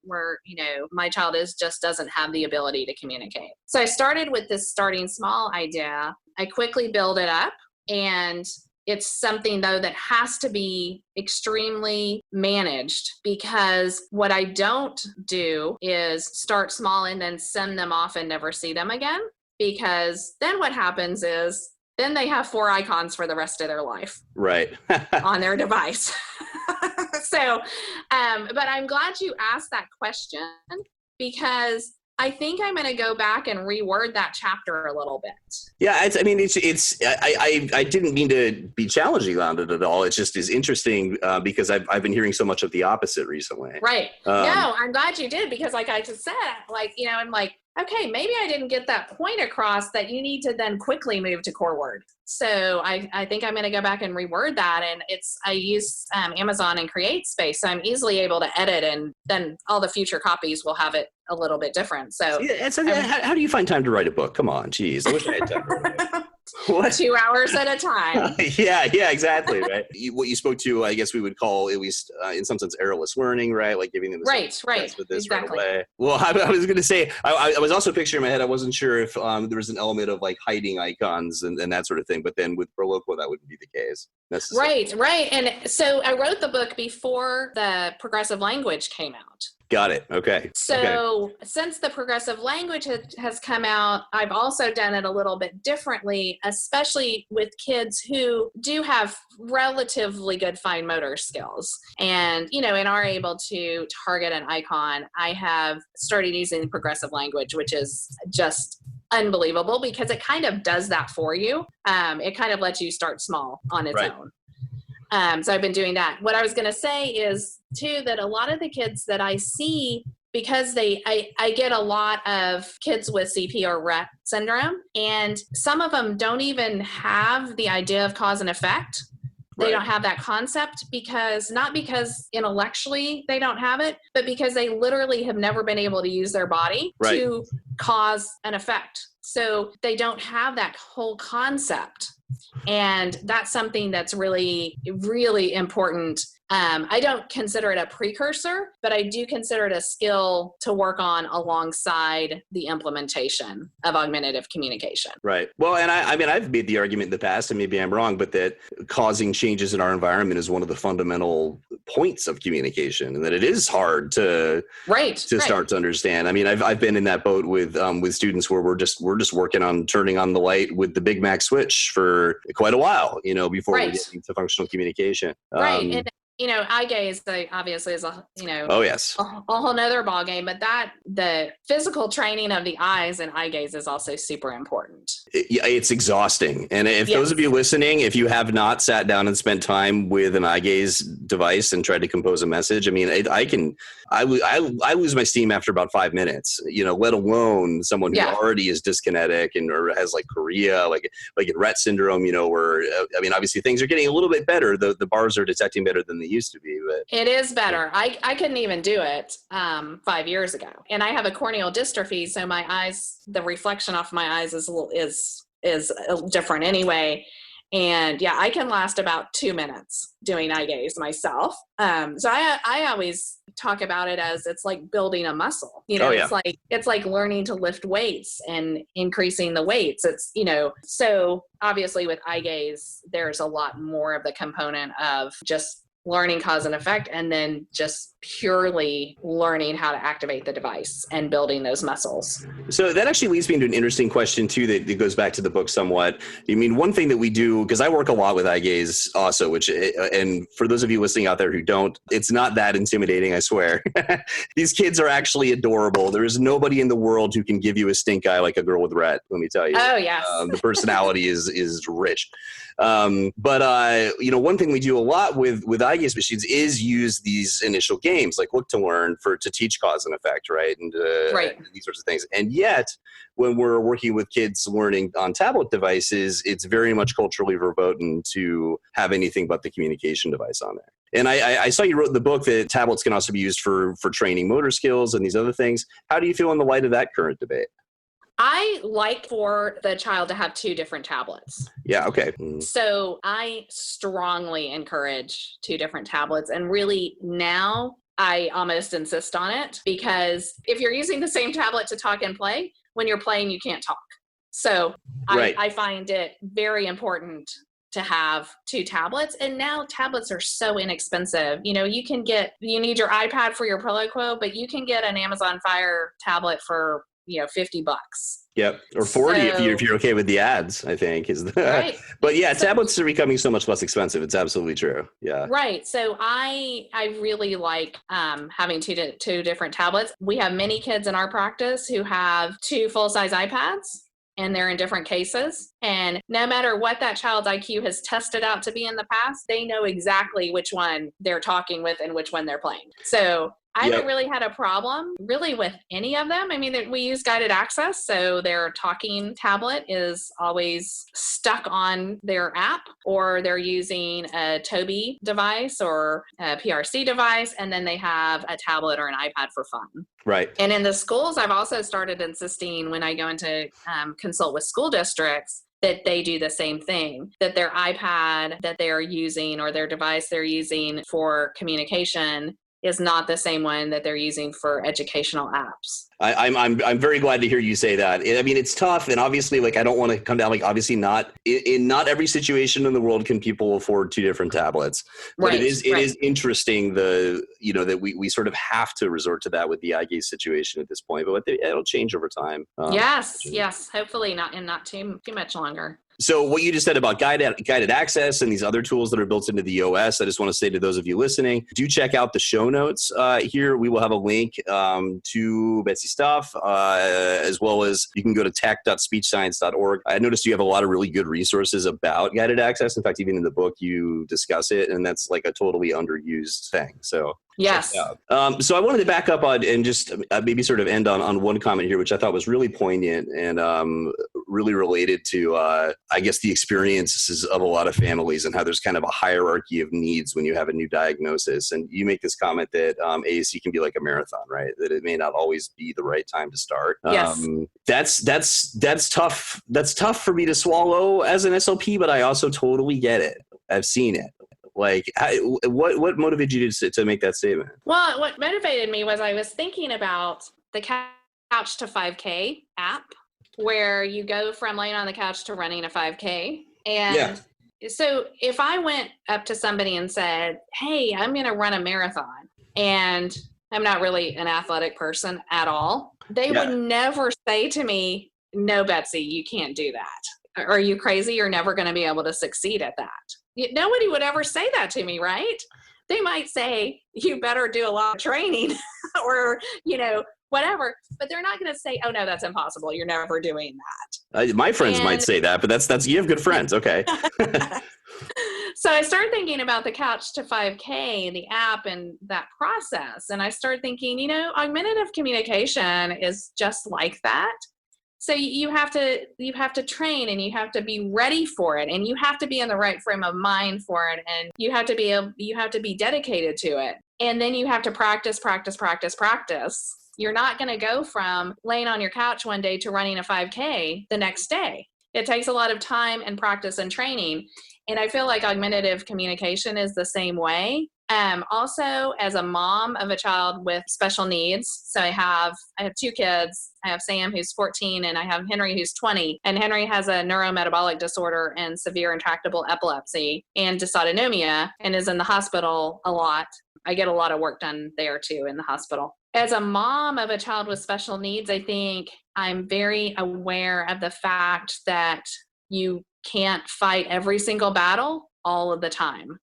my child just doesn't have the ability to communicate. So I started with this starting small idea. I quickly build it up, and it's something though that has to be extremely managed, because what I don't do is start small and then send them off and never see them again. Because then what happens is then they have 4 icons for the rest of their life. Right. On their device. So, but I'm glad you asked that question, because I think I'm going to go back and reword that chapter a little bit. Yeah, I didn't mean to be challenging on it at all. It just is interesting because I've been hearing so much of the opposite recently. Right. No, I'm glad you did, because like I just said, like, you know, I'm like, okay, maybe I didn't get that point across that you need to then quickly move to core word. So I think I'm going to go back and reword that. And I use Amazon and CreateSpace, so I'm easily able to edit, and then all the future copies will have it a little bit different. So yeah, how do you find time to write a book? Come on, geez, I wish I had time to write a book. What? 2 hours at a time. Yeah, exactly, right? What you spoke to, I guess we would call, at least in some sense, errorless learning, right? Like giving them the right with this exactly. right away. Well, I was going to say, I was also picturing in my head, I wasn't sure if there was an element of like hiding icons and that sort of thing, but then with Proloquo, that wouldn't be the case necessarily. Right. And so I wrote the book before the progressive language came out. Got it. Okay. So since the progressive language has come out, I've also done it a little bit differently, especially with kids who do have relatively good fine motor skills and, you know, and are able to target an icon. I have started using progressive language, which is just unbelievable because it kind of does that for you. It kind of lets you start small on its own. So I've been doing that. What I was going to say is too, that a lot of the kids that I see, because I get a lot of kids with CP or Rett syndrome, and some of them don't even have the idea of cause and effect. They don't have that concept not because intellectually they don't have it, but because they literally have never been able to use their body to cause an effect. So they don't have that whole concept. And that's something that's really, really important. I don't consider it a precursor, but I do consider it a skill to work on alongside the implementation of augmentative communication. Right. Well, and I mean, I've made the argument in the past, and maybe I'm wrong, but that causing changes in our environment is one of the fundamental points of communication, and that it is hard to start to understand. I mean, I've been in that boat with students where we're just working on turning on the light with the Big Mac switch for quite a while, you know, before we get into functional communication. And you know, eye gaze obviously is a whole nother ball game, but the physical training of the eyes and eye gaze is also super important. It's exhausting. And if those of you listening, if you have not sat down and spent time with an eye gaze device and tried to compose a message, I mean, I lose my steam after about 5 minutes, you know, let alone someone who already is dyskinetic or has like chorea, like in Rett syndrome, you know, where, I mean, obviously things are getting a little bit better. The bars are detecting better than they used to be. But it is better. I couldn't even do it 5 years ago. And I have a corneal dystrophy, so my eyes, the reflection off my eyes is different anyway. And I can last about 2 minutes doing eye gaze myself. So I always talk about it as it's like building a muscle. You know, it's like learning to lift weights and increasing the weights. It's, you know, so obviously with eye gaze, there's a lot more of the component of just learning cause and effect, and then just purely learning how to activate the device and building those muscles. So that actually leads me to an interesting question too, that goes back to the book somewhat. I mean, one thing that we do, because I work a lot with eye gaze also, which, and for those of you listening out there who don't, it's not that intimidating, I swear. These kids are actually adorable. There is nobody in the world who can give you a stink eye like a girl with Rett, let me tell you. Oh, yes. The personality is rich. But you know, one thing we do a lot with eye gaze machines is use these initial games like Look to Learn to teach cause and effect, right? And these sorts of things. And yet, when we're working with kids learning on tablet devices, it's very much culturally verboten to have anything but the communication device on there. And I saw you wrote in the book that tablets can also be used for training motor skills and these other things. How do you feel in the light of that current debate? I like for the child to have 2 different tablets. Yeah, okay. So I strongly encourage 2 different tablets. And really now I almost insist on it, because if you're using the same tablet to talk and play, when you're playing, you can't talk. So I find it very important to have 2 tablets. And now tablets are so inexpensive. You know, you need your iPad for your Proloquo, but you can get an Amazon Fire tablet for, you know, $50. Yep. Or 40 So, if you're okay with the ads, I think is the, right. but yeah, So, tablets are becoming so much less expensive. It's absolutely true. Yeah. right. So I really like having two different tablets. We have many kids in our practice who have two full-size iPads, and they're in different cases. And no matter what that child's IQ has tested out to be in the past, they know exactly which one they're talking with and which one they're playing. So I haven't really had a problem really with any of them. I mean, we use guided access, so their talking tablet is always stuck on their app, or they're using a Toby device or a PRC device, and then they have a tablet or an iPad for fun. Right. And in the schools, I've also started insisting when I go into consult with school districts that they do the same thing, that their iPad that they're using or their device they're using for communication is not the same one that they're using for educational apps. I'm very glad to hear you say that. I mean, it's tough, and obviously, like, I don't want to come down, like, obviously not in not every situation in the world can people afford two different tablets, but Right, it is interesting that we sort of have to resort to that with the eye gaze situation at this point, but it'll change over time. Yes, hopefully not too much longer. So what you just said about guided access and these other tools that are built into the OS, I just want to say to those of you listening, do check out the show notes here. We will have a link to Betsy's stuff, as well as you can go to tech.speechscience.org. I noticed you have a lot of really good resources about guided access. In fact, even in the book, you discuss it, and that's like a totally underused thing. So yes. So I wanted to back up on and just maybe sort of end on one comment here, which I thought was really poignant and really related to, I guess, the experiences of a lot of families and how there's kind of a hierarchy of needs when you have a new diagnosis. And you make this comment that AAC can be like a marathon, right? That it may not always be the right time to start. Yes. That's tough. That's tough for me to swallow as an SLP, but I also totally get it. I've seen it. Like, what motivated you to make that statement? Well, what motivated me was I was thinking about the Couch to 5K app, where you go from laying on the couch to running a 5K. And so if I went up to somebody and said, hey, I'm going to run a marathon, and I'm not really an athletic person at all, they would never say to me, no, Betsy, you can't do that. Are you crazy? You're never going to be able to succeed at that. Nobody would ever say that to me, right? They might say, you better do a lot of training or, whatever, but they're not going to say, oh no, that's impossible. You're never doing that. My friends might say that, but that's you have good friends. Okay. So I started thinking about the Couch to 5K, the app, and that process. And I started thinking, augmentative communication is just like that. So you have to train, and you have to be ready for it, and you have to be in the right frame of mind for it, and you have to be dedicated to it. And then you have to practice. You're not going to go from laying on your couch one day to running a 5K the next day. It takes a lot of time and practice and training. And I feel like augmentative communication is the same way. Also, as a mom of a child with special needs, so I have two kids. I have Sam, who's 14, and I have Henry, who's 20. And Henry has a neurometabolic disorder and severe intractable epilepsy and dysautonomia, and is in the hospital a lot. I get a lot of work done there too in the hospital. As a mom of a child with special needs, I think I'm very aware of the fact that you can't fight every single battle all of the time.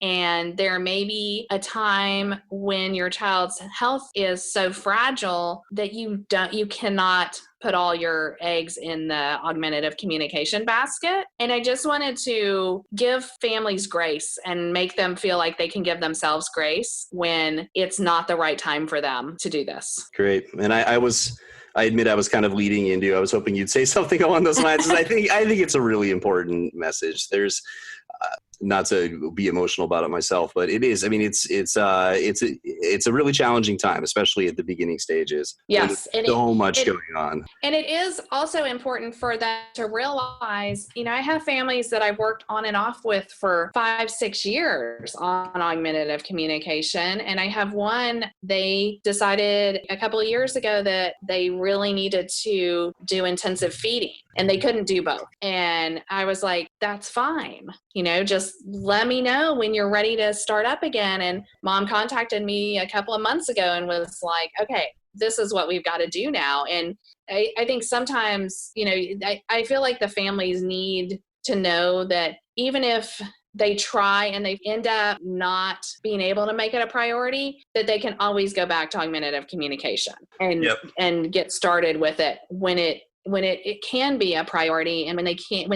And there may be a time when your child's health is so fragile that you cannot put all your eggs in the augmentative communication basket. And I just wanted to give families grace and make them feel like they can give themselves grace when it's not the right time for them to do this. Great. And I admit I was kind of leading into, I was hoping you'd say something along those lines. I think it's a really important message. There's, not to be emotional about it myself, but it is. I mean, it's a really challenging time, especially at the beginning stages. Yes, and so much going on. And it is also important for them to realize, I have families that I've worked on and off with for 5-6 years on augmentative communication, and I have one. They decided a couple of years ago that they really needed to do intensive feeding, and they couldn't do both. And I was like, that's fine. Just let me know when you're ready to start up again. And mom contacted me a couple of months ago and was like, okay, this is what we've got to do now. And I think sometimes, I feel like the families need to know that even if they try and they end up not being able to make it a priority, that they can always go back to augmentative communication and get started with it when it can be a priority, and when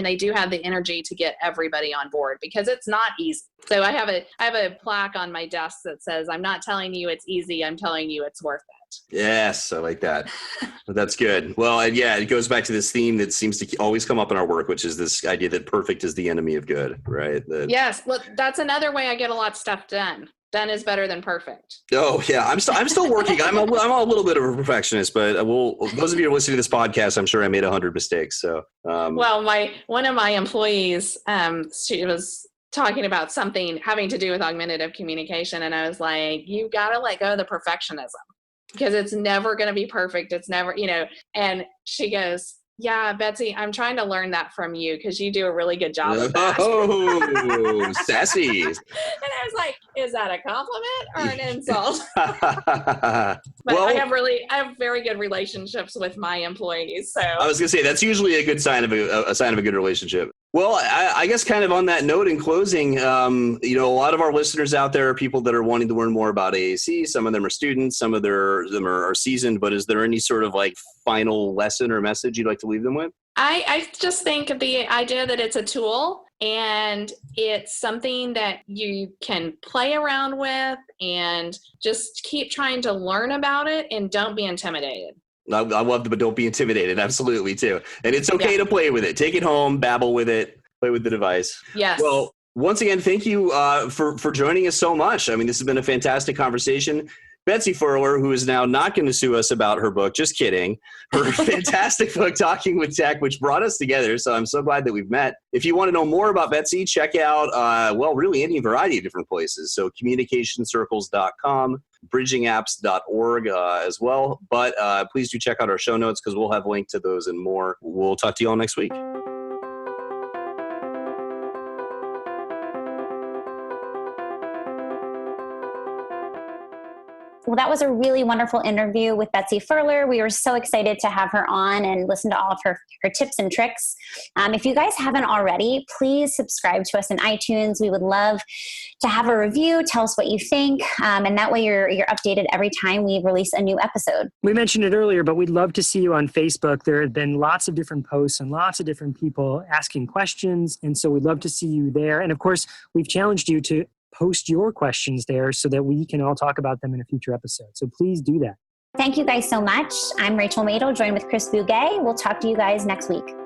they do have the energy to get everybody on board, because it's not easy. So I have a plaque on my desk that says, "I'm not telling you it's easy, I'm telling you it's worth it." Yes, I like that. That's good. Well, and yeah, it goes back to this theme that seems to always come up in our work, which is this idea that perfect is the enemy of good, right? Yes, well, that's another way I get a lot of stuff done. Done is better than perfect. Oh yeah, I'm still working. I'm a little bit of a perfectionist, but those of you who are listening to this podcast, I'm sure I made 100 mistakes. So, well, one of my employees, she was talking about something having to do with augmentative communication, and I was like, "You got to let go of the perfectionism, because it's never going to be perfect. It's never, And she goes, "Yeah, Betsy, I'm trying to learn that from you, because you do a really good job of that." Oh, sassy. And I was like, is that a compliment or an insult? But well, I have very good relationships with my employees. So I was gonna say that's usually a good sign of a sign of a good relationship. Well, I guess kind of on that note, in closing, a lot of our listeners out there are people that are wanting to learn more about AAC. Some of them are students, some of them are seasoned. But is there any sort of like final lesson or message you'd like to leave them with? I just think the idea that it's a tool and it's something that you can play around with and just keep trying to learn about it, and don't be intimidated. I love the, but don't be intimidated. Absolutely too. And it's okay to play with it. Take it home, babble with it, play with the device. Yes. Well, once again, thank you for joining us so much. I mean, this has been a fantastic conversation. Betsy Furler, who is now not going to sue us about her book, just kidding, her fantastic book, Talking with Tech, which brought us together. So I'm so glad that we've met. If you want to know more about Betsy, check out, really any variety of different places. So communicationscircles.com, bridgingapps.org as well. But please do check out our show notes, because we'll have a link to those and more. We'll talk to you all next week. Well, that was a really wonderful interview with Betsy Furler. We were so excited to have her on and listen to all of her tips and tricks. If you guys haven't already, please subscribe to us in iTunes. We would love to have a review. Tell us what you think. And that way you're updated every time we release a new episode. We mentioned it earlier, but we'd love to see you on Facebook. There have been lots of different posts and lots of different people asking questions. And so we'd love to see you there. And of course, we've challenged you to post your questions there so that we can all talk about them in a future episode. So please do that. Thank you guys so much. I'm Rachel Madel, joined with Chris Bouguet. We'll talk to you guys next week.